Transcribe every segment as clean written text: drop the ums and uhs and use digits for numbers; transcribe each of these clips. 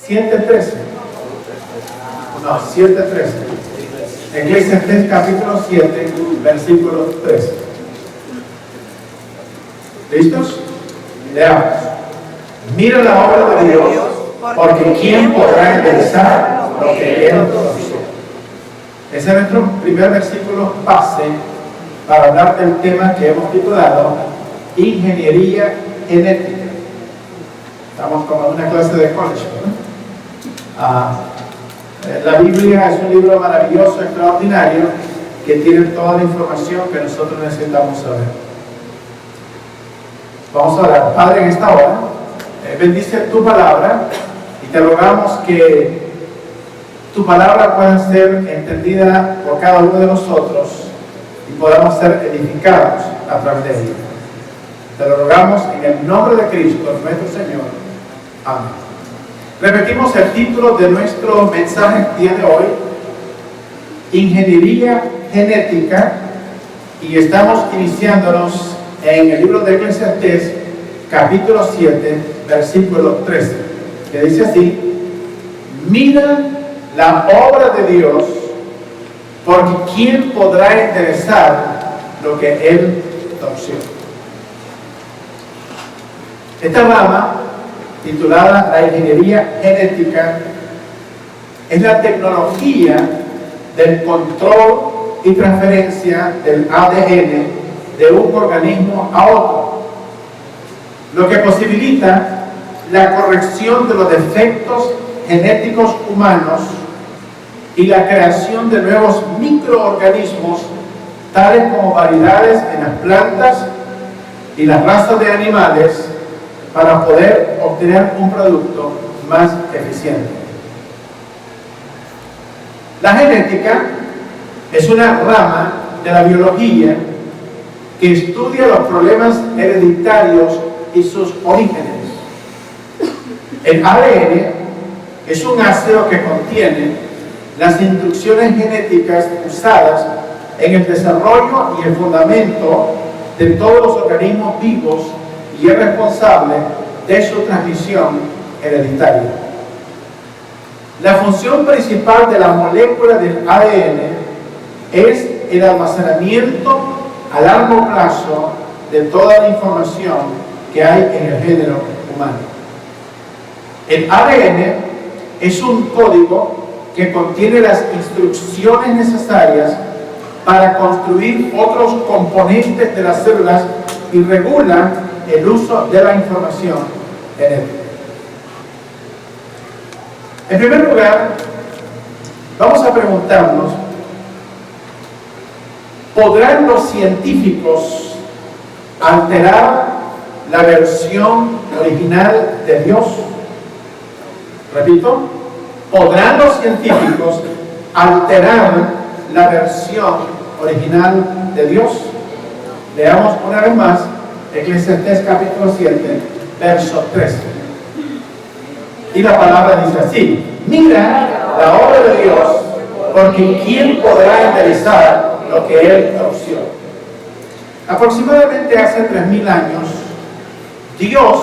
7:13. No, 7:13. Eclesiastés capítulo 7, versículo 13. ¿Listos? Leamos. Mira la obra de Dios, porque ¿quién podrá enderezar lo que Él torció? Ese es nuestro primer versículo base para hablar del tema que hemos titulado Ingeniería Genética. Estamos como en una clase de college, ¿no? La Biblia es un libro maravilloso, extraordinario, que tiene toda la información que nosotros necesitamos saber. Vamos a orar. Padre, en esta hora, bendice tu palabra y te rogamos que tu palabra pueda ser entendida por cada uno de nosotros y podamos ser edificados a través de ella. Te lo rogamos en el nombre de Cristo, nuestro Señor. Amén. Repetimos el título de nuestro mensaje el día de hoy: Ingeniería Genética, y estamos iniciándonos en el libro de Eclesiastés, capítulo 7, versículo 13, que dice así: mira la obra de Dios, porque ¿quién podrá enderezar lo que Él torció? Esta rama, titulada la ingeniería genética, es la tecnología del control y transferencia del ADN de un organismo a otro, lo que posibilita la corrección de los defectos genéticos humanos y la creación de nuevos microorganismos, tales como variedades en las plantas y las razas de animales, para poder obtener un producto más eficiente. La genética es una rama de la biología que estudia los problemas hereditarios y sus orígenes. El ADN es un ácido que contiene las instrucciones genéticas usadas en el desarrollo y el fundamento de todos los organismos vivos y es responsable de su transmisión hereditaria. La función principal de la molécula del ADN es el almacenamiento a largo plazo de toda la información que hay en el género humano. El ADN es un código que contiene las instrucciones necesarias para construir otros componentes de las células y regula el uso de la información genética. En primer lugar, vamos a preguntarnos: ¿podrán los científicos alterar la versión original de Dios? Repito, ¿podrán los científicos alterar la versión original de Dios? Veamos una vez más Eclesiastés capítulo 7, verso 13. Y la palabra dice así: mira la obra de Dios, porque ¿quién podrá enderezar lo que Él torció? Aproximadamente hace 3000 años, Dios,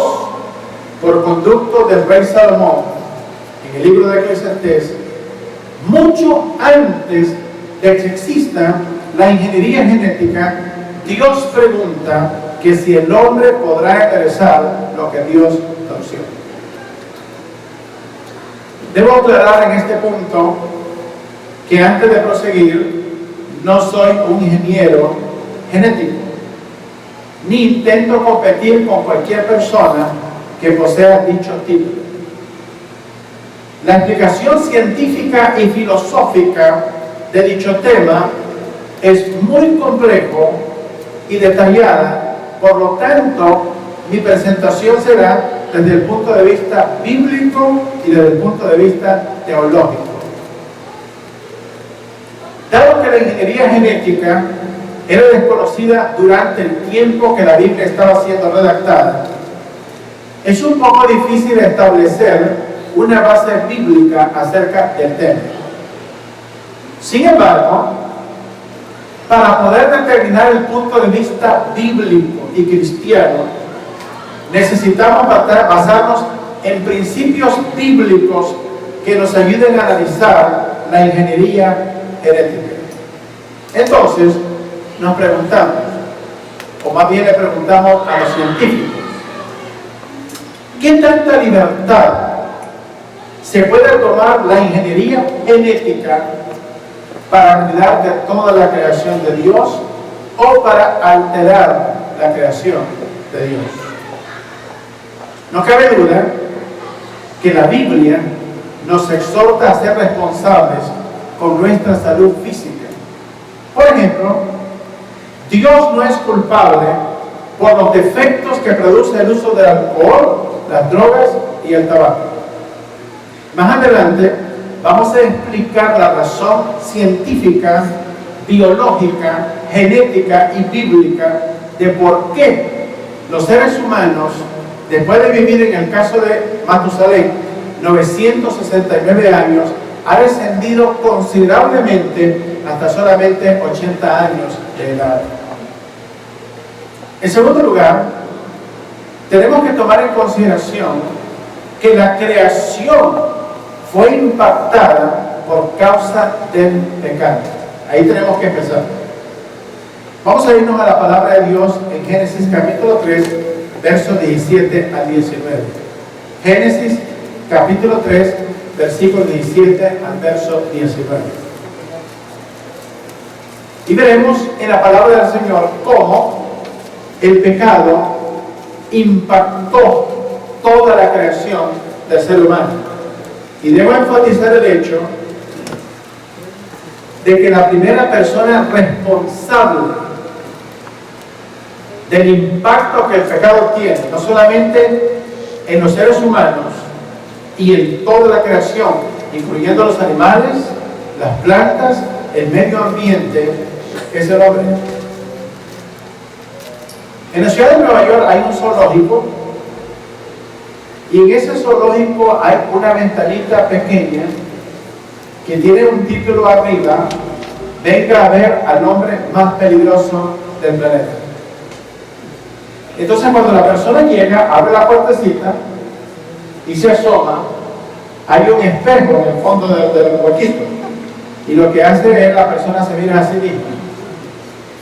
por conducto del rey Salomón, en el libro de Eclesiastés, mucho antes de que exista la ingeniería genética, Dios pregunta que si el hombre podrá enderezar lo que Dios torció. Debo aclarar en este punto que antes de proseguir, no soy un ingeniero genético, ni intento competir con cualquier persona que posea dicho título. La explicación científica y filosófica de dicho tema es muy complejo y detallada. Por lo tanto, mi presentación será desde el punto de vista bíblico y desde el punto de vista teológico. Dado que la ingeniería genética era desconocida durante el tiempo que la Biblia estaba siendo redactada, es un poco difícil establecer una base bíblica acerca del tema. Sin embargo, para poder determinar el punto de vista bíblico y cristiano, necesitamos basarnos en principios bíblicos que nos ayuden a analizar la ingeniería genética. Entonces, nos preguntamos, o más bien le preguntamos a los científicos, ¿qué tanta libertad se puede tomar la ingeniería genética para cuidar de toda la creación de Dios o para alterar la creación de Dios? No cabe duda que la Biblia nos exhorta a ser responsables con nuestra salud física. Por ejemplo, Dios no es culpable por los defectos que produce el uso del alcohol, las drogas y el tabaco. Más adelante vamos a explicar la razón científica, biológica, genética y bíblica de por qué los seres humanos, después de vivir en el caso de Matusalén 969 años, ha descendido considerablemente hasta solamente 80 años de edad. En segundo lugar, tenemos que tomar en consideración que la creación fue impactada por causa del pecado. Ahí tenemos que empezar. Vamos a irnos a la palabra de Dios en Génesis capítulo 3, versos 17 al 19. Génesis capítulo 3, versículo 17 al verso 19. Y veremos en la palabra del Señor cómo el pecado impactó toda la creación del ser humano. Y debo enfatizar el hecho de que la primera persona responsable del impacto que el pecado tiene, no solamente en los seres humanos y en toda la creación, incluyendo los animales, las plantas, el medio ambiente, es el hombre. En la ciudad de Nueva York hay un zoológico, y en ese zoológico hay una ventanita pequeña que tiene un título arriba: venga a ver al hombre más peligroso del planeta. Entonces, cuando la persona llega, abre la puertecita y se asoma, hay un espejo en el fondo del huequito, y lo que hace es la persona se mira a sí misma.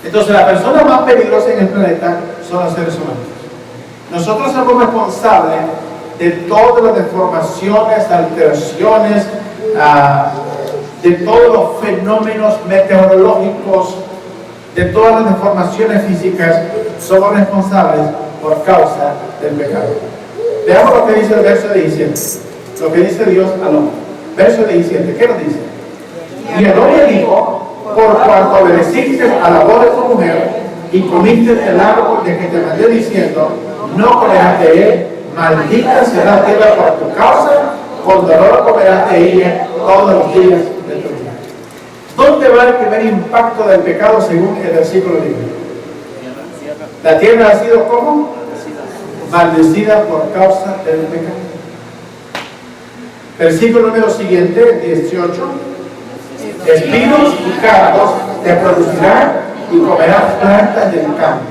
Entonces, la persona más peligrosa en el planeta son los seres humanos. Nosotros somos responsables de todas las deformaciones, alteraciones, de todos los fenómenos meteorológicos, de todas las deformaciones físicas. Somos responsables por causa del pecado. Veamos lo que dice el verso 17, lo que dice Dios al hombre. Verso 17, ¿qué nos dice? Y el hombre dijo: por cuanto obedeciste a la voz de tu mujer y comiste del árbol de que te mandé diciendo, no comerás de él, maldita será la tierra por tu causa, con dolor comerás de ella todos los días de tu vida. ¿Dónde va el primer impacto del pecado según el versículo 1? La tierra ha sido ¿cómo? Maldecida por causa del pecado. Versículo número siguiente, 18. Espinos y cardos te producirán y comerás plantas del campo.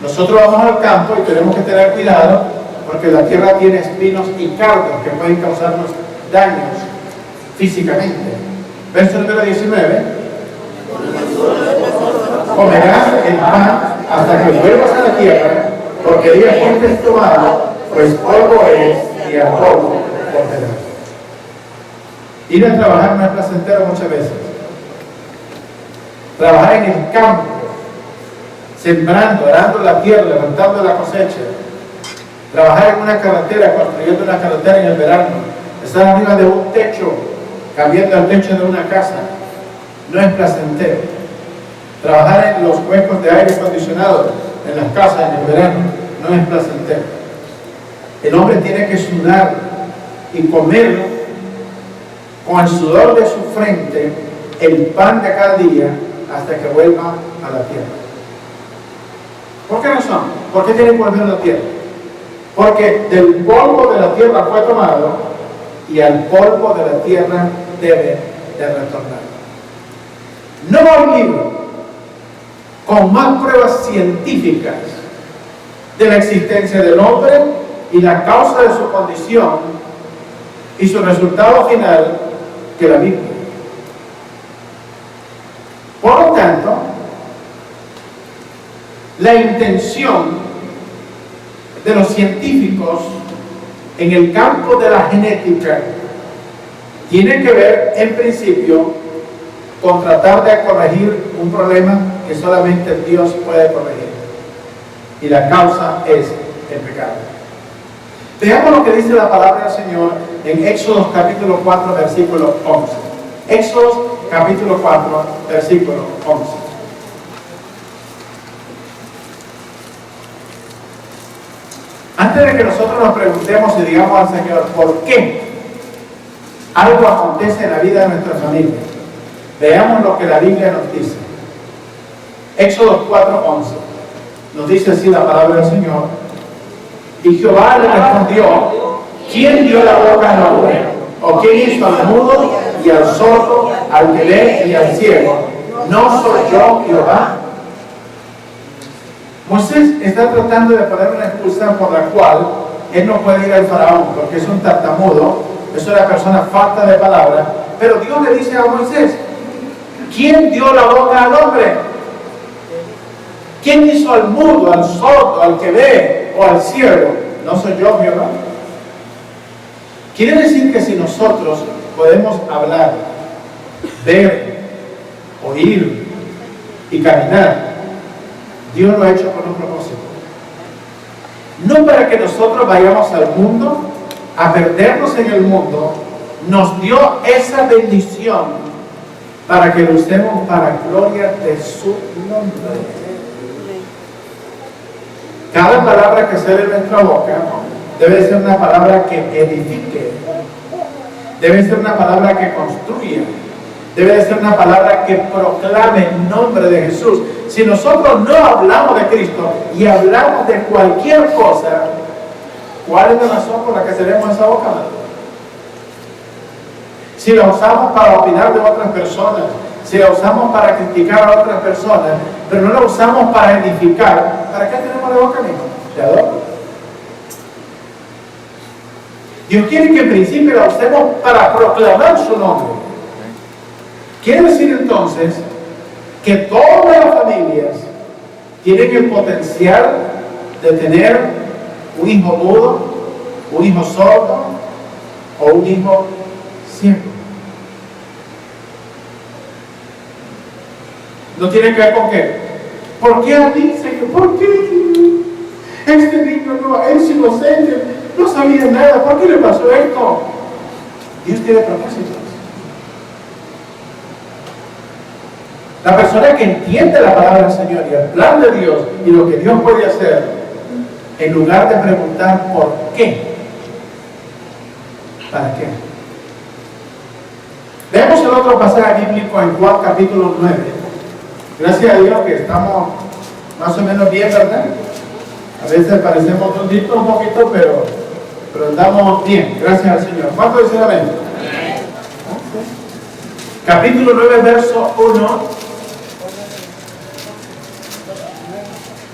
Nosotros vamos al campo y tenemos que tener cuidado porque la tierra tiene espinos y cardos que pueden causarnos daños físicamente. Verso número 19. Comerás el pan hasta que vuelvas a la tierra, porque día fuiste tomado, pues polvo es y al polvo volverás. Ir a trabajar no es placentero muchas veces. Trabajar en el campo, sembrando, arando la tierra, levantando la cosecha. Trabajar en una carretera, construyendo una carretera en el verano. Estar arriba de un techo, cambiando el techo de una casa, no es placentero. Trabajar en los huecos de aire acondicionado en las casas en el verano no es placentero. El hombre tiene que sudar y comer con el sudor de su frente el pan de cada día hasta que vuelva a la tierra. ¿Por qué razón? ¿Por qué tiene que volver a la tierra? Porque del polvo de la tierra fue tomado y al polvo de la tierra debe de retornar. No hay libro con más pruebas científicas de la existencia del hombre, y la causa de su condición y su resultado final que la Biblia. Por lo tanto, la intención de los científicos en el campo de la genética tiene que ver, en principio, con tratar de corregir un problema que solamente Dios puede corregir. Y la causa es el pecado. Veamos lo que dice la palabra del Señor en Éxodo capítulo 4, versículo 11. Éxodo capítulo 4, versículo 11. Antes de que nosotros nos preguntemos y digamos al Señor, ¿por qué algo acontece en la vida de nuestra familia? Veamos lo que la Biblia nos dice. Éxodo 4:11. Nos dice así la palabra del Señor. Y Jehová le respondió, ¿quién dio la boca al hombre? ¿O quién hizo al mudo y al sordo, al que ve y al ciego? ¿No soy yo Jehová? Moisés está tratando de poner una excusa por la cual él no puede ir al faraón, porque es un tartamudo, es una persona falta de palabra. Pero Dios le dice a Moisés, ¿quién dio la boca al hombre? ¿Quién hizo al mudo, al sordo, al que ve o al ciego? ¿No soy yo Jehová? Quiere decir que si nosotros podemos hablar, ver, oír y caminar, Dios lo ha hecho con un propósito. No para que nosotros vayamos al mundo a perdernos en el mundo, nos dio esa bendición para que lo usemos para gloria de su nombre. Cada palabra que sale de nuestra boca debe ser una palabra que edifique, debe ser una palabra que construya, debe ser una palabra que proclame el nombre de Jesús. Si nosotros no hablamos de Cristo y hablamos de cualquier cosa, ¿cuál es la razón por la que tenemos esa boca? Si la usamos para opinar de otras personas, si la usamos para criticar a otras personas, pero no la usamos para edificar, ¿para qué tenemos la boca, amigo? ¿De adorno? Dios quiere que en principio la usemos para proclamar su nombre. Quiere decir entonces que todas las familias tienen el potencial de tener un hijo mudo, un hijo sordo o un hijo ciego. No tiene que ver con qué. ¿Por qué a mí, Señor? ¿Por qué? Este niño no, es inocente, no sabía nada. ¿Por qué le pasó esto? Dios tiene propósitos. La persona que entiende la palabra del Señor y el plan de Dios y lo que Dios puede hacer, en lugar de preguntar por qué, ¿para qué? Veamos el otro pasaje bíblico en Juan capítulo 9. Gracias a Dios que estamos más o menos bien, ¿verdad? A veces parecemos tontitos un poquito, pero andamos bien, gracias al Señor. ¿Cuánto dicen amén? Capítulo 9, verso 1.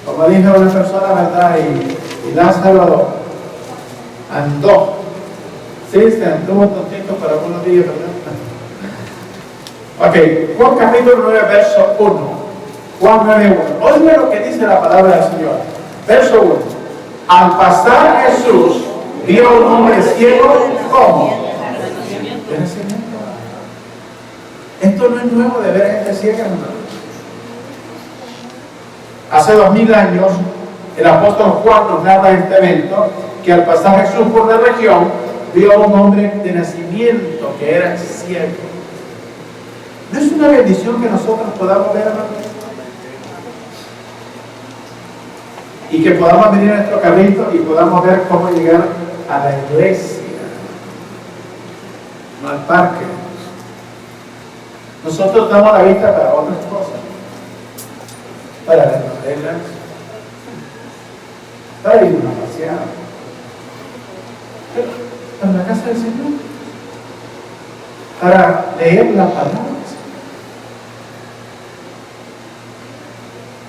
Como dijo una persona, ¿verdad? Y Lázaro andó. Sí, se anduvo tontito para algunos días, ¿verdad? Ok, Juan capítulo 9, verso 1. Juan 9, 1. Oiga lo que dice la palabra del Señor. Verso 1. Al pasar Jesús, vio a un hombre ciego, ¿cómo? De nacimiento. Esto no es nuevo de ver gente ciega, hermano. Hace 2000 años, el apóstol Juan nos narra este evento, que al pasar Jesús por la región, vio a un hombre de nacimiento que era ciego. ¿No es una bendición que nosotros podamos ver, hermano? Y que podamos venir a nuestro carrito y podamos ver cómo llegar a la iglesia, no al parque. Nosotros damos la vista para otras cosas, para las novelas, para ir a pasear, para la casa del Señor, para leer la palabra.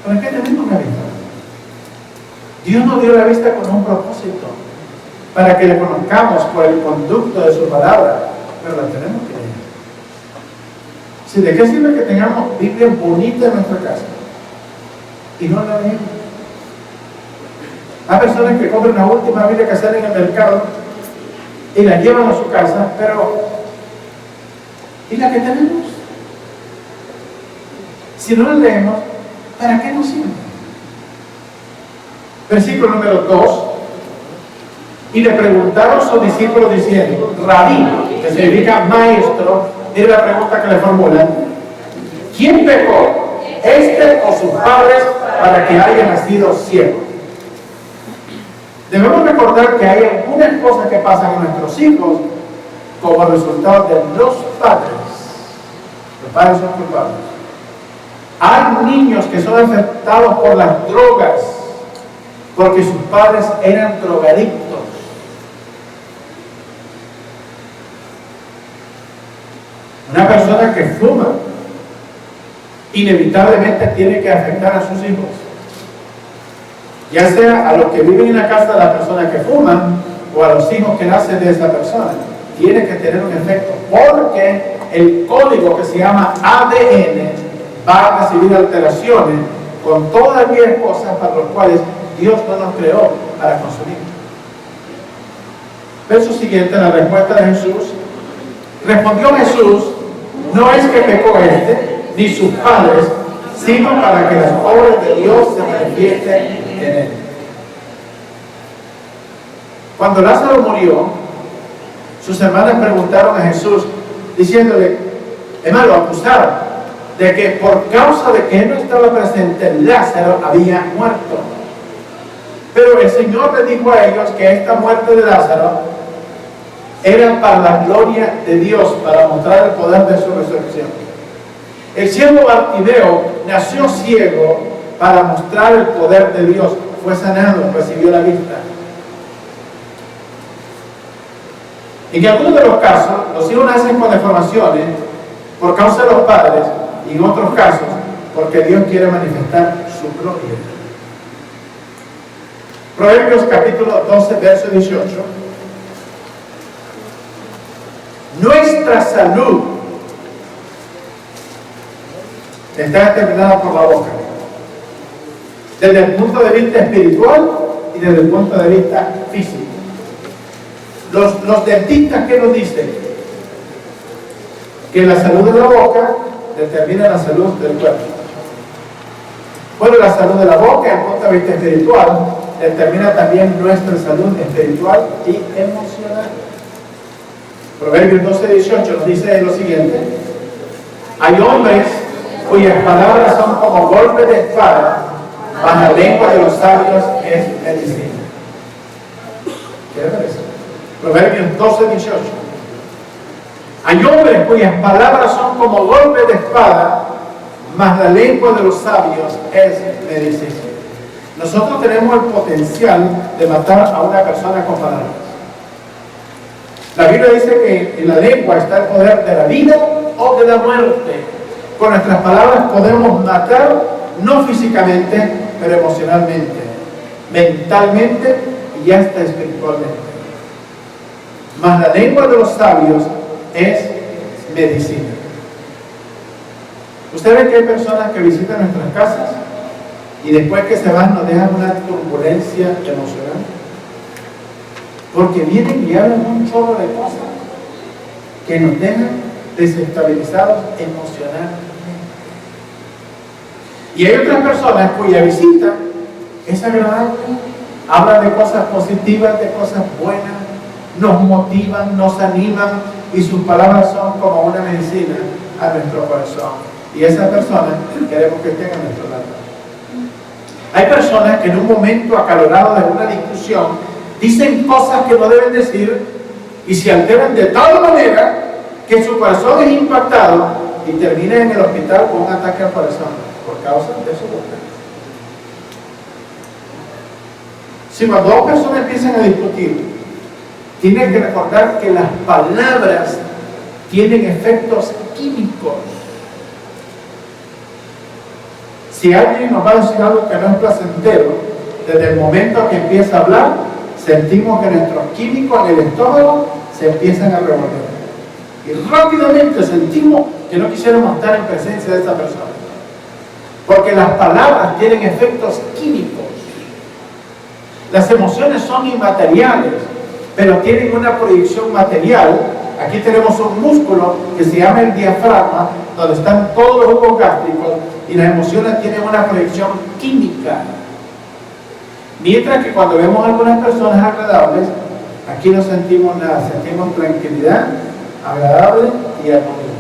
¿Para qué tenemos la vista? Dios nos dio la vista con un propósito. para que le conozcamos por el conducto de su palabra, pero la tenemos que leer. Si ¿de qué sirve que tengamos Biblia bonita en nuestra casa y no la leemos? Hay personas que compran la última Biblia que sale en el mercado y la llevan a su casa, pero ¿y la que tenemos? Si no la leemos, ¿para qué nos sirve? Versículo número 2. Y le preguntaron sus discípulos diciendo, Rabí, que significa maestro, mire la pregunta que le formulan: ¿quién pecó, este o sus padres, para que haya nacido ciego? Debemos recordar que hay algunas cosas que pasan en nuestros hijos como resultado de los padres. Los padres son culpables. Hay niños que son afectados por las drogas porque sus padres eran drogadictos. Una persona que fuma inevitablemente tiene que afectar a sus hijos, ya sea a los que viven en la casa de la persona que fuma o a los hijos que nacen de esa persona. Tiene que tener un efecto, porque el código que se llama ADN va a recibir alteraciones con todas aquellas cosas para las cuales Dios no nos creó para consumir. Verso siguiente, la respuesta de Jesús. Respondió Jesús: no es que pecó este ni sus padres, sino para que las obras de Dios se manifiesten en él. Cuando Lázaro murió, sus hermanas preguntaron a Jesús, diciéndole, hermano, lo acusaron de que por causa de que él no estaba presente, Lázaro había muerto. Pero el Señor le dijo a ellos que esta muerte de Lázaro era para la gloria de Dios, para mostrar el poder de su resurrección. El ciego Bartimeo nació ciego para mostrar el poder de Dios. Fue sanado, recibió la vista. En algunos de los casos, los hijos nacen con deformaciones por causa de los padres, y en otros casos, porque Dios quiere manifestar su gloria. Proverbios capítulo 12, verso 18. Nuestra salud está determinada por la boca, desde el punto de vista espiritual y desde el punto de vista físico. Los dentistas, ¿qué nos dicen? Que la salud de la boca determina la salud del cuerpo. Bueno, la salud de la boca, desde el punto de vista espiritual, determina también nuestra salud espiritual y emocional. Proverbios 12, 18 nos dice lo siguiente: hay hombres cuyas palabras son como golpes de espada, mas la lengua de los sabios es medicina. ¿Qué le parece? Proverbios 12, 18. Hay hombres cuyas palabras son como golpes de espada, mas la lengua de los sabios es medicina. Nosotros tenemos el potencial de matar a una persona con palabras. La Biblia dice que en la lengua está el poder de la vida o de la muerte. Con nuestras palabras podemos matar, no físicamente, pero emocionalmente, mentalmente y hasta espiritualmente. Mas la lengua de los sabios es medicina. Usted ve que hay personas que visitan nuestras casas y después que se van nos dejan una turbulencia emocional, porque vienen y hablan un chorro de cosas que nos dejan desestabilizados emocionalmente. Y hay otras personas cuya visita es agradable, hablan de cosas positivas, de cosas buenas, nos motivan, nos animan, y sus palabras son como una medicina a nuestro corazón. Y esas personas queremos que estén a nuestro lado. Hay personas que en un momento acalorado de una discusión dicen cosas que no deben decir y se alteran de tal manera que su corazón es impactado y termina en el hospital con un ataque al corazón por causa de su boca. Si cuando dos personas empiezan a discutir, tienen que recordar que las palabras tienen efectos químicos. Si alguien nos va a decir algo que no es placentero, desde el momento que empieza a hablar, sentimos que nuestros químicos en el estómago se empiezan a revolver. Y rápidamente sentimos que no quisiéramos estar en presencia de esa persona. Porque las palabras tienen efectos químicos. Las emociones son inmateriales, pero tienen una proyección material. Aquí tenemos un músculo que se llama el diafragma, donde están todos los jugos gástricos, y las emociones tienen una proyección química. Mientras que cuando vemos a algunas personas agradables, aquí no sentimos nada, sentimos tranquilidad, agradable y armonía.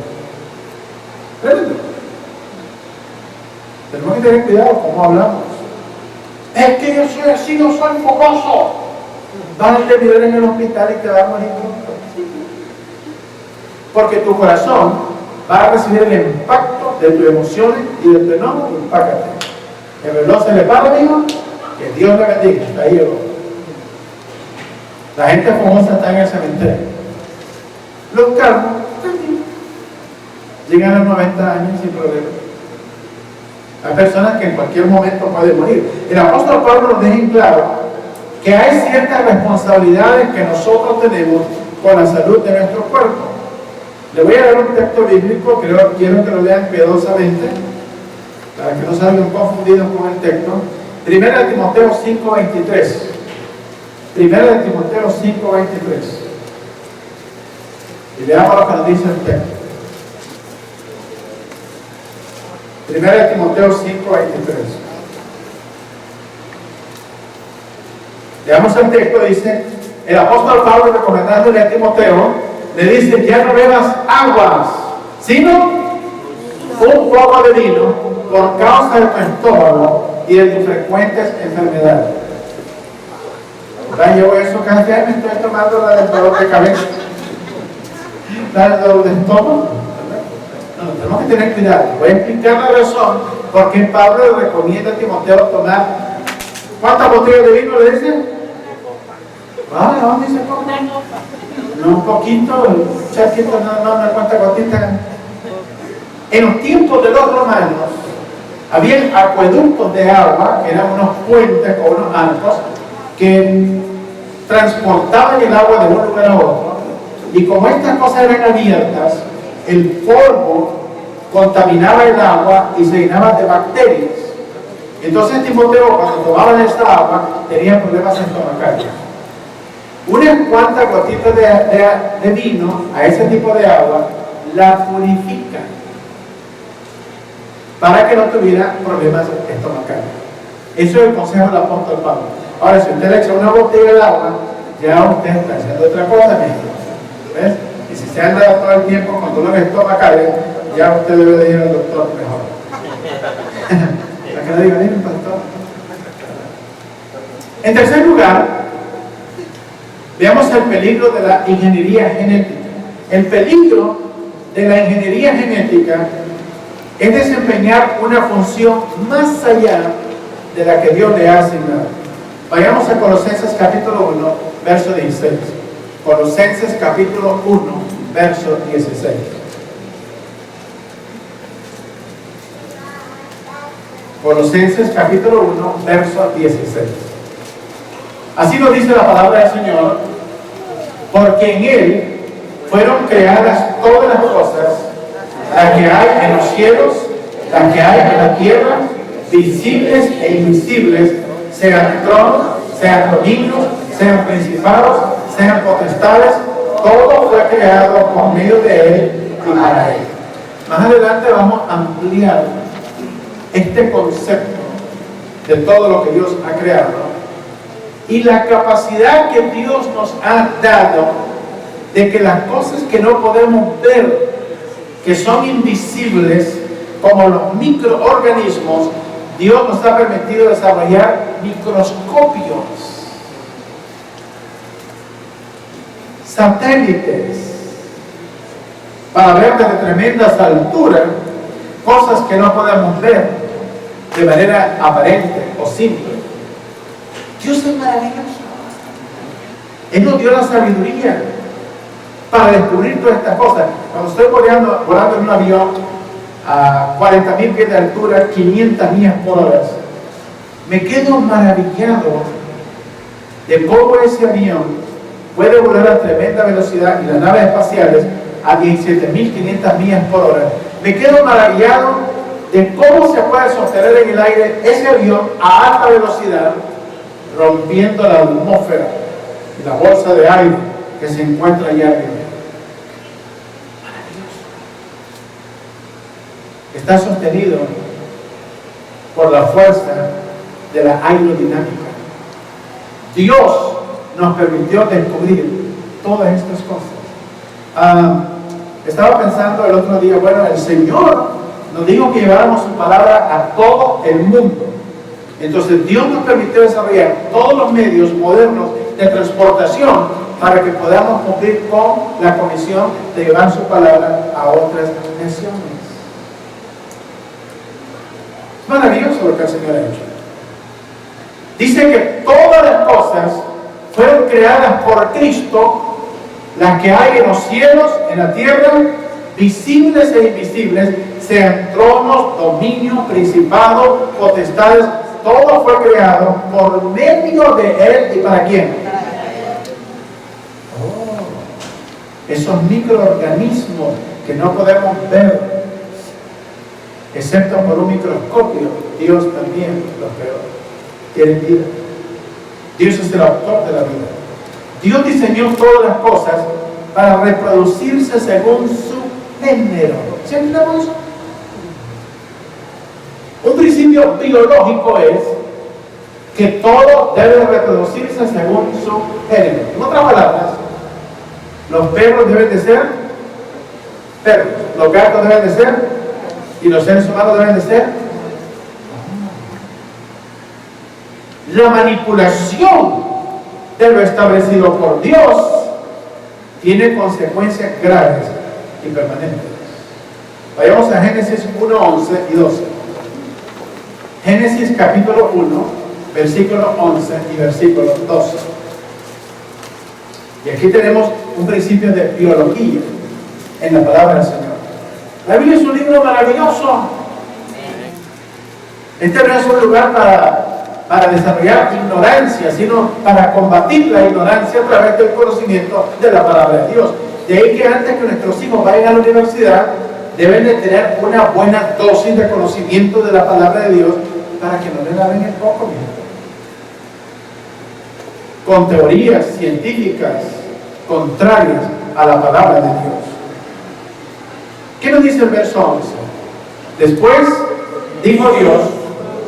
¿Entiendes? Tenemos que tener cuidado cómo hablamos. Es que yo soy así, no soy fogoso. Vas a terminar en el hospital y te vas a morir pronto. Porque tu corazón va a recibir el impacto de tus emociones y de tu enojo. Impácate. El reloj se le para, amigo. Que Dios le bendiga. Hasta ahí llegó. La gente famosa está en el cementerio. Los calmos también llegan a los 90 años sin problema. Hay personas que en cualquier momento pueden morir. El apóstol Pablo nos deja en claro que hay ciertas responsabilidades que nosotros tenemos con la salud de nuestro cuerpo. Le voy a dar un texto bíblico, quiero que lo lean cuidadosamente, para que no salgan confundidos con el texto. 1 Timoteo 5:23. 1 Timoteo 5:23. Y veamos lo que nos dice el texto. 1 Timoteo 5:23. Leamos el texto, dice, el apóstol Pablo recomendándole a Timoteo, le dice, ya no bebas aguas, sino un poco de vino por causa de tu estómago y de tus frecuentes enfermedades. ¿Verdad? Llevo eso casi, me estoy tomando la del dolor de cabeza, la del dolor de estómago. No, tenemos que tener cuidado. Voy a explicar la razón por qué Pablo le recomienda a Timoteo tomar. ¿Cuántas botellas de vino le dicen? ¿Dónde dice poco? No, un poquito, un charquito, no, cuántas gotitas. En los tiempos de los romanos, había acueductos de agua, que eran unos puentes o unos arcos, que transportaban el agua de un lugar a otro. Y como estas cosas eran abiertas, el polvo contaminaba el agua y se llenaba de bacterias. Entonces Timoteo, cuando tomaban esta agua, tenía problemas estomacales. Unas cuantas gotitas de vino a ese tipo de agua la purifican para que no tuviera problemas estomacales. Eso es el consejo del apóstol Pablo. Ahora, si usted le echa una botella de agua, ya usted está haciendo otra cosa, ¿ves? Y si se anda todo el tiempo con dolores estomacales, ya usted debe de ir al doctor mejor. Para que no diga, dime, pastor. En tercer lugar, veamos el peligro de la ingeniería genética. El peligro de la ingeniería genética es desempeñar una función más allá de la que Dios le ha asignado. Vayamos a Colosenses capítulo 1, verso 16. Colosenses capítulo 1, verso 16. Colosenses capítulo 1, verso 16. Así nos dice la palabra del Señor, porque en Él fueron creadas todas las cosas, las que hay en los cielos, las que hay en la tierra, visibles e invisibles, sean tronos, sean dominios, sean principados, sean potestades, todo fue creado por medio de Él y para Él. Más adelante vamos a ampliar este concepto de todo lo que Dios ha creado y la capacidad que Dios nos ha dado de que las cosas que no podemos ver, que son invisibles, como los microorganismos, Dios nos ha permitido desarrollar microscopios, satélites, para ver desde tremendas alturas cosas que no podemos ver de manera aparente o simple. Dios es maravilloso. Él nos dio la sabiduría para descubrir todas estas cosas. Cuando estoy volando en un avión a 40.000 pies de altura, 500 millas por hora, me quedo maravillado de cómo ese avión puede volar a tremenda velocidad y las naves espaciales a 17.500 millas por hora. Me quedo maravillado de cómo se puede sostener en el aire ese avión a alta velocidad, rompiendo la atmósfera y la bolsa de aire que se encuentra allá arriba. Maravilloso. Está sostenido por la fuerza de la aerodinámica. Dios nos permitió descubrir todas estas cosas. Estaba pensando el otro día, bueno, el Señor nos dijo que lleváramos su palabra a todo el mundo. Entonces Dios nos permitió desarrollar todos los medios modernos de transportación para que podamos cumplir con la comisión de llevar su palabra a otras naciones. Es maravilloso lo que el Señor ha hecho. Dice que todas las cosas fueron creadas por Cristo, las que hay en los cielos, en la tierra, visibles e invisibles, sean tronos, dominios, principados, potestades, todo fue creado por medio de Él. ¿Y para quién? Esos microorganismos que no podemos ver, excepto por un microscopio, Dios también los creó. Tienen vida. Dios es el autor de la vida. Dios diseñó todas las cosas para reproducirse según su género. ¿Se entiende eso? Un principio biológico es que todo debe reproducirse según su género. En otras palabras, los perros deben de ser perros, los gatos deben de ser, y los seres humanos deben de ser. La manipulación de lo establecido por Dios tiene consecuencias graves y permanentes. Vayamos a Génesis 1, 11 y 12. Génesis capítulo 1, versículo 11 y versículo 12. Y aquí tenemos un principio de biología en la palabra del Señor. La Biblia es un libro maravilloso. Este no es un lugar para desarrollar ignorancia, sino para combatir la ignorancia a través del conocimiento de la palabra de Dios. De ahí que antes que nuestros hijos vayan a la universidad, deben de tener una buena dosis de conocimiento de la palabra de Dios para que no le laven el coco, con teorías científicas contrarias a la palabra de Dios. ¿Qué nos dice el verso 11? Después dijo Dios: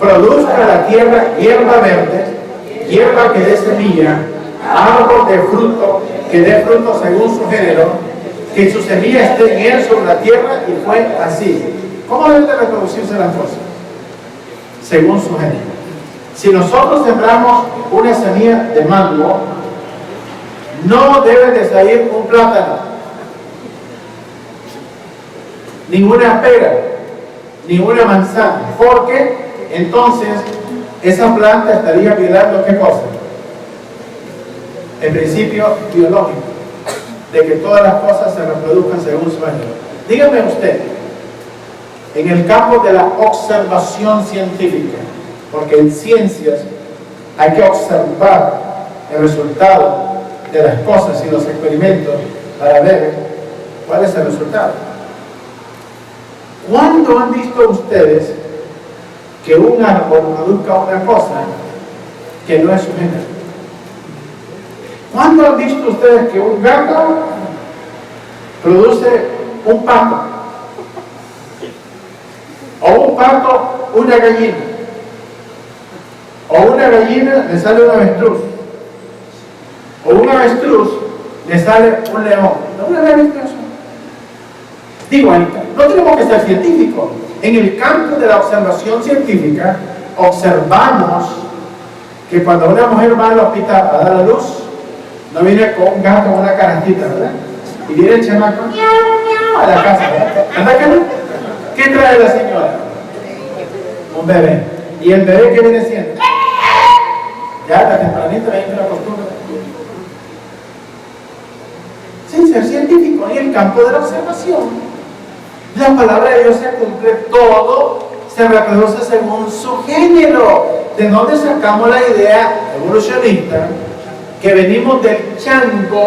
produzca la tierra hierba verde, hierba que dé semilla, árbol de fruto que dé fruto según su género, que su semilla esté en él sobre la tierra. Y fue así. ¿Cómo deben de reproducirse las cosas? Según su género. Si nosotros sembramos una semilla de mango, no debe de salir un plátano, ninguna pera, ninguna manzana, porque entonces esa planta estaría violando ¿qué cosa? El principio biológico de que todas las cosas se reproduzcan según su género. Dígame usted, en el campo de la observación científica, porque en ciencias hay que observar el resultado de las cosas y los experimentos para ver cuál es el resultado. ¿Cuándo han visto ustedes que un árbol produzca una cosa que no es su género? ¿Cuándo han visto ustedes que un gato produce un pato? O un pato, una gallina. O una gallina le sale un avestruz. O un avestruz le sale un león. ¿No le visto eso? Digo, no tenemos que ser científicos. En el campo de la observación científica, observamos que cuando una mujer va al hospital a dar a luz, no viene con un gato o una canastita, ¿verdad? Y viene el chamaco a la casa, ¿verdad que no? ¿Qué trae la señora? Un bebé. ¿Y el bebé qué viene siendo? Ya la tempranita ahí que la costumbre. Sin ser científico, en el campo de la observación, la palabra de Dios se cumple, todo se reproduce según su género. ¿De dónde sacamos la idea evolucionista que venimos del chango.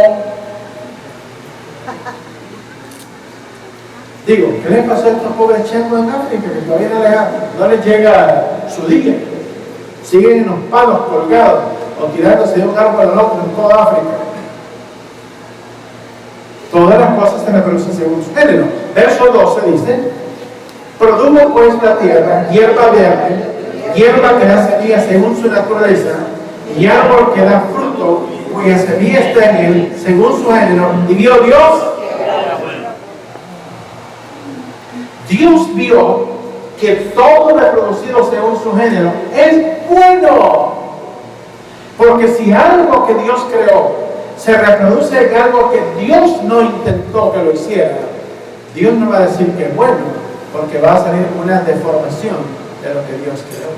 Digo, ¿qué les pasó a estos pobres changos en África que todavía no les llega su día? Siguen en los palos colgados o tirándose de un árbol al otro en toda África. Todas las cosas se reproducen según su género. Verso 12 dice: produjo pues la tierra hierba verde, hierba que da semilla según su naturaleza, y árbol que da fruto, cuya semilla está en él, según su género. Y vio Dios. Dios vio que todo reproducido según su género es bueno. Porque si algo que Dios creó se reproduce en algo que Dios no intentó que lo hiciera, Dios no va a decir que es bueno, porque va a salir una deformación de lo que Dios creó.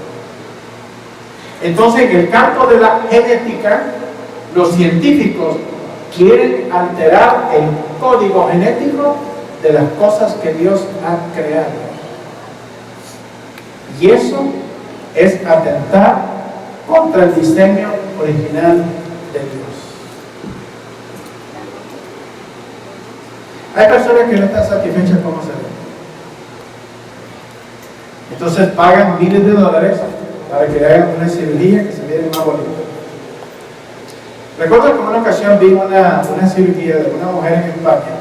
Entonces, en el campo de la genética, los científicos quieren alterar el código genético de las cosas que Dios ha creado. Y eso es atentar contra el diseño original de Dios. Hay personas que no están satisfechas como se ven. Entonces pagan miles de dólares para que hagan una cirugía que se vea más bonita. Recuerdo que en una ocasión vi una cirugía de una mujer en España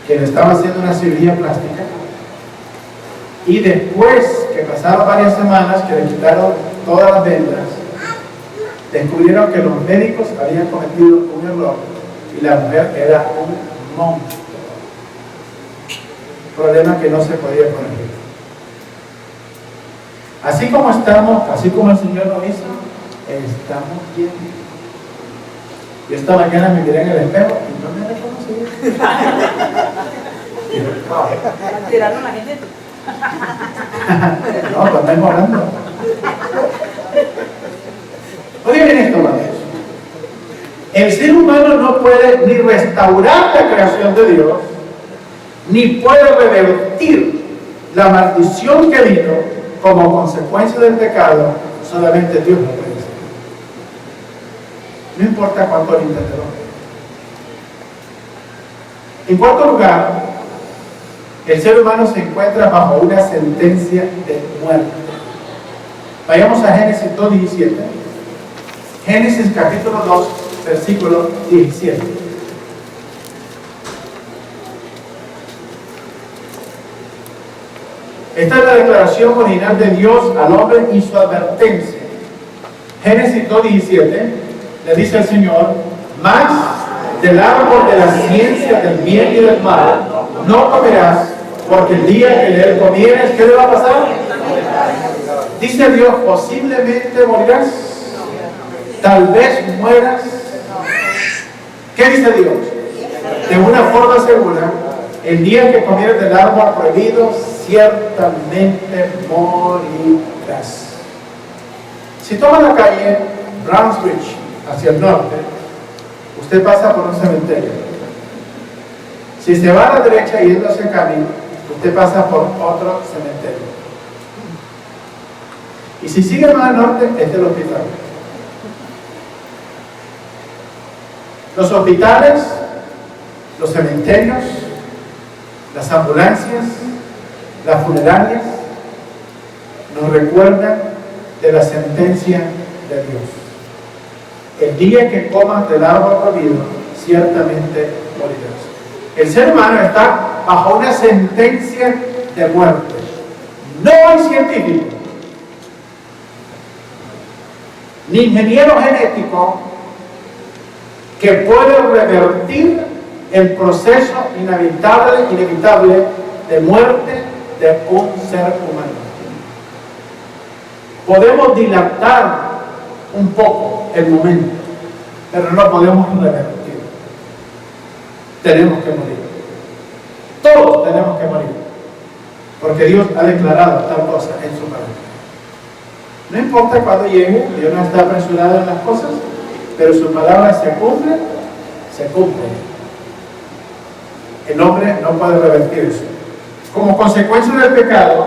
que le estaba haciendo una cirugía plástica, y después que pasaron varias semanas que le quitaron todas las vendas, descubrieron que los médicos habían cometido un error y la mujer era un monstruo. Problema que no se podía corregir. Así como estamos, así como el Señor nos hizo, estamos bien. Yo esta mañana me miré en el espejo y no me reconocí. ¿Tiraron la gente? No, lo estoy morando. Oye bien esto, hermanos. El ser humano no puede ni restaurar la creación de Dios, ni puede revertir la maldición que vino como consecuencia del pecado. Solamente Dios lo puede hacer. No importa cuánto lo intentemos. En cuarto lugar, el ser humano se encuentra bajo una sentencia de muerte. Vayamos a Génesis 2:17. Génesis capítulo 2, versículo 17. Esta es la declaración original de Dios al hombre y su advertencia. Génesis 2:17 le dice al Señor: mas del árbol de la ciencia del bien y del mal no comerás, porque el día que de él comieres, ¿qué le va a pasar? Dice Dios: posiblemente morirás, tal vez mueras. ¿Qué dice Dios? De una forma segura: el día que comieres del árbol prohibido, ciertamente morirás. Si toma la calle Brownsbridge hacia el norte, usted pasa por un cementerio. Si se va a la derecha yendo hacia el camino, usted pasa por otro cementerio. Y si sigue más al norte, es el hospital. Los hospitales, los cementerios, las ambulancias, las funerarias nos recuerdan de la sentencia de Dios. El día que comas del árbol prohibido, ciertamente morirás. El ser humano está bajo una sentencia de muerte. No hay científico, ni ingeniero genético que pueda revertir el proceso inevitable de muerte de un ser humano. Podemos dilatar un poco el momento, pero no podemos revertir. Tenemos que morir. Todos tenemos que morir, porque Dios ha declarado tal cosa en su palabra. No importa cuándo llegue, Dios no está apresurado en las cosas, pero su palabra se cumple, se cumple. El hombre no puede revertir eso. Como consecuencia del pecado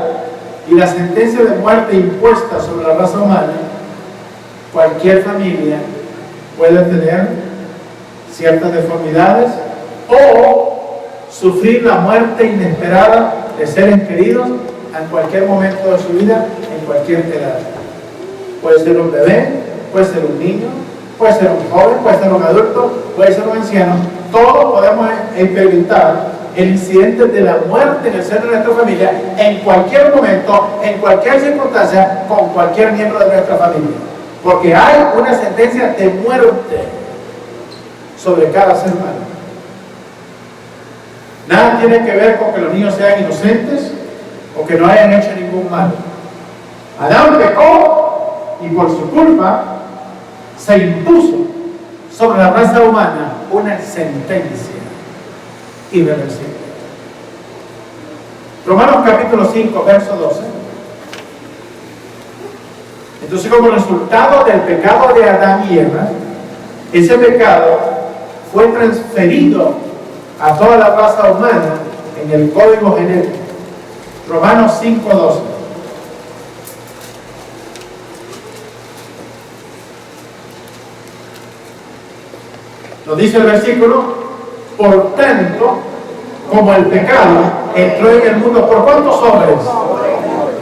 y la sentencia de muerte impuesta sobre la raza humana, cualquier familia, puede tener ciertas deformidades o sufrir la muerte inesperada de seres queridos en cualquier momento de su vida, en cualquier edad. Puede ser un bebé, puede ser un niño, puede ser un joven, puede ser un adulto, puede ser un anciano. Todos podemos experimentar el incidente de la muerte en el seno de nuestra familia en cualquier momento, en cualquier circunstancia, con cualquier miembro de nuestra familia. Porque hay una sentencia de muerte sobre cada ser humano. Nada tiene que ver con que los niños sean inocentes o que no hayan hecho ningún mal. Adán pecó y por su culpa se impuso sobre la raza humana una sentencia irreversible. Romanos capítulo 5, verso 12. Entonces, como resultado del pecado de Adán y Eva, ese pecado fue transferido a toda la raza humana en el código genético. Romanos 5, 12. Nos dice el versículo: por tanto, como el pecado entró en el mundo, ¿por cuántos hombres?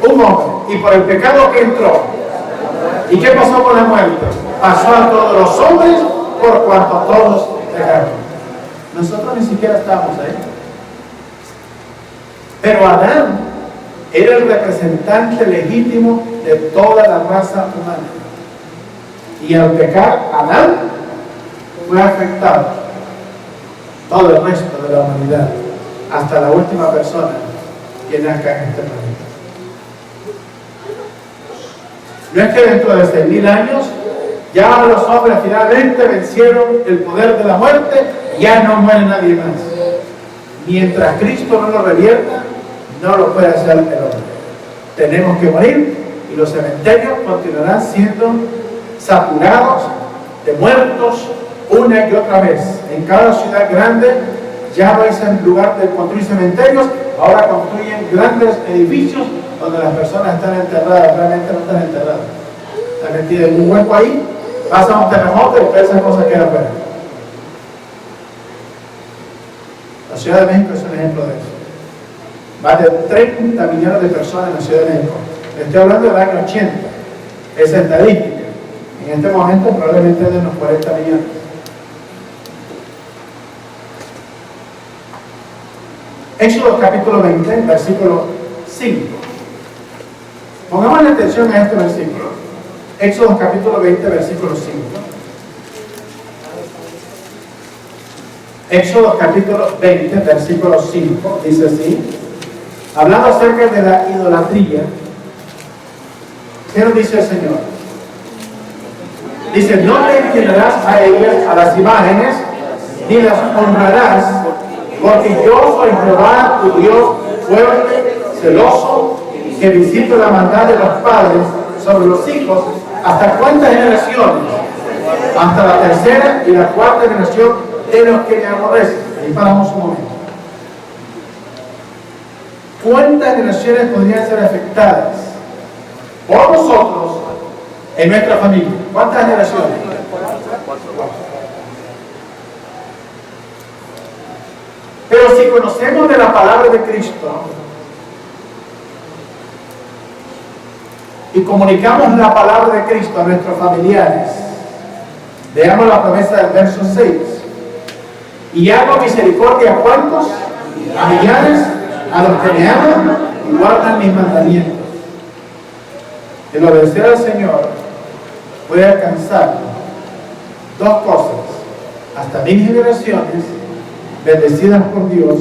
Un hombre. Y por el pecado que entró. ¿Y qué pasó con la muerte? Pasó a todos los hombres por cuanto todos pecaron. Nosotros ni siquiera estábamos ahí. Pero Adán era el representante legítimo de toda la raza humana. Y al pecar, Adán fue afectado todo el resto de la humanidad, hasta la última persona que nazca en este planeta. No es que dentro de 6.000 años ya los hombres finalmente vencieron el poder de la muerte, ya no muere nadie más. Mientras Cristo no lo revierta, no lo puede hacer el hombre. Tenemos que morir y los cementerios continuarán siendo saturados de muertos una y otra vez. En cada ciudad grande ya no es en lugar de construir cementerios, ahora construyen grandes edificios donde las personas están enterradas, realmente no están enterradas. Están metidas en un hueco ahí, pasa un terremoto y todas esas cosas quedan fuera. La Ciudad de México es un ejemplo de eso. Más de 30 millones de personas en la Ciudad de México. Estoy hablando del año 80. Esa estadística. En este momento probablemente es de unos 40 millones. Éxodo capítulo 20, versículo 5. Pongamos la atención a este versículo. Éxodo capítulo 20, versículo 5. Éxodo capítulo 20, versículo 5, dice así, hablando acerca de la idolatría. ¿Qué nos dice el Señor? Dice: no te inclinarás a ellas, a las imágenes, ni las honrarás, porque yo soy Jehová tu Dios, fuerte, celoso, que visito la maldad de los padres sobre los hijos. ¿Hasta cuántas generaciones? Hasta la tercera y la cuarta generación de los que me aborrecen. Ahí paramos un momento. ¿Cuántas generaciones podrían ser afectadas por nosotros en nuestra familia? ¿Cuántas generaciones? Pero si conocemos de la palabra de Cristo y comunicamos la palabra de Cristo a nuestros familiares, veamos la promesa del verso 6. Y hago misericordia a ¿cuántos? A millares, a los que me aman y guardan mis mandamientos. El obedecer al Señor puede alcanzar dos cosas: hasta 1000 generaciones bendecidas por Dios,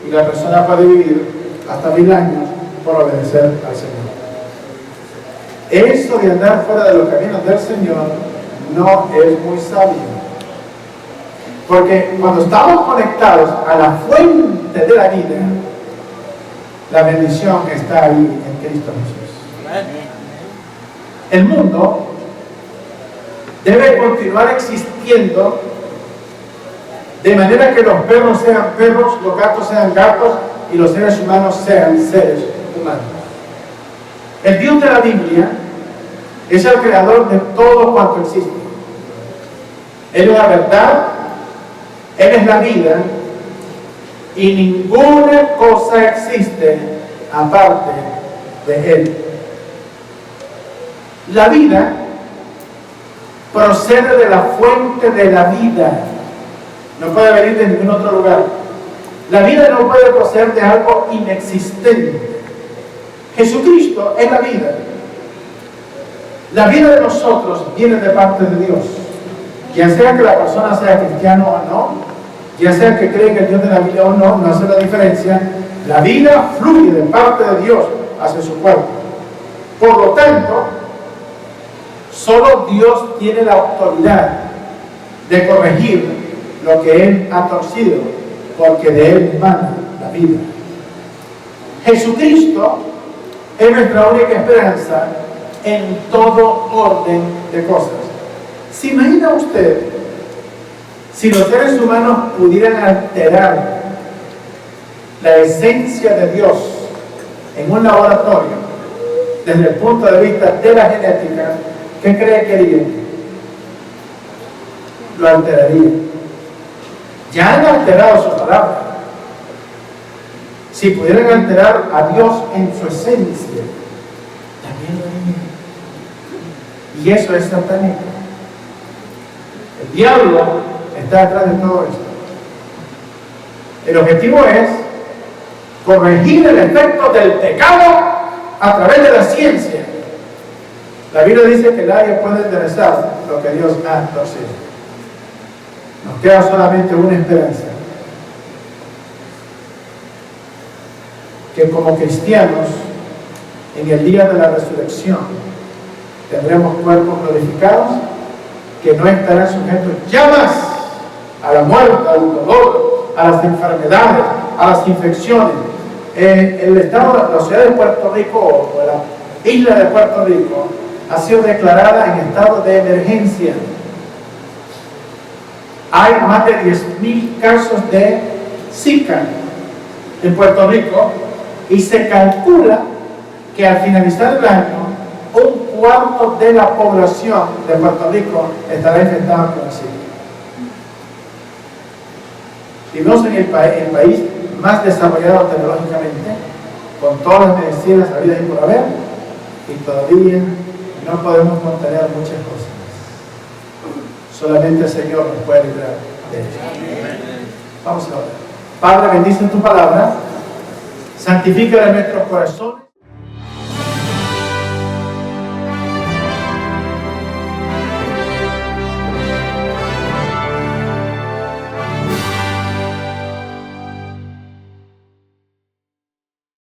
y la persona puede vivir hasta 1000 años por obedecer al Señor. Eso de andar fuera de los caminos del Señor no es muy sabio, porque cuando estamos conectados a la fuente de la vida, la bendición está ahí en Cristo Jesús. El mundo debe continuar existiendo de manera que los perros sean perros, los gatos sean gatos y los seres humanos sean seres humanos. El Dios de la Biblia es el creador de todo cuanto existe. Él es la verdad, Él es la vida, y ninguna cosa existe aparte de Él. La vida procede de la fuente de la vida. No puede venir de ningún otro lugar. La vida no puede proceder de algo inexistente. Jesucristo es la vida. La vida de nosotros viene de parte de Dios. Ya sea que la persona sea cristiano o no, ya sea que cree en el Dios de la vida o no, no hace la diferencia. La vida fluye de parte de Dios hacia su cuerpo. Por lo tanto, solo Dios tiene la autoridad de corregir lo que Él ha torcido, porque de Él emana la vida. Jesucristo es nuestra única esperanza en todo orden de cosas. ¿Se imagina usted si los seres humanos pudieran alterar la esencia de Dios en un laboratorio desde el punto de vista de la genética? ¿Qué cree que haría? Lo alteraría. Ya han alterado su palabra. Si pudieran alterar a Dios en su esencia, también lo harían. Y eso es satánico. El diablo está detrás de todo esto. El objetivo es corregir el efecto del pecado a través de la ciencia. La Biblia dice que nadie puede enderezar lo que Dios ha torcido. Nos queda solamente una esperanza: que como cristianos, en el día de la resurrección, tendremos cuerpos glorificados que no estarán sujetos ya más a la muerte, al dolor, a las enfermedades, a las infecciones. La ciudad de Puerto Rico, o la isla de Puerto Rico, ha sido declarada en estado de emergencia. Hay más de 10,000 casos de Zika en Puerto Rico, y se calcula que al finalizar el año, 1/4 de la población de Puerto Rico estará infectada con Zika. Vivimos en el país más desarrollado tecnológicamente, con todas las medicinas habidas y por haber, y todavía no podemos contener muchas cosas. Solamente el Señor nos puede librar de eso. Vamos a orar. Padre, bendice tu palabra, santifícala en nuestros corazones.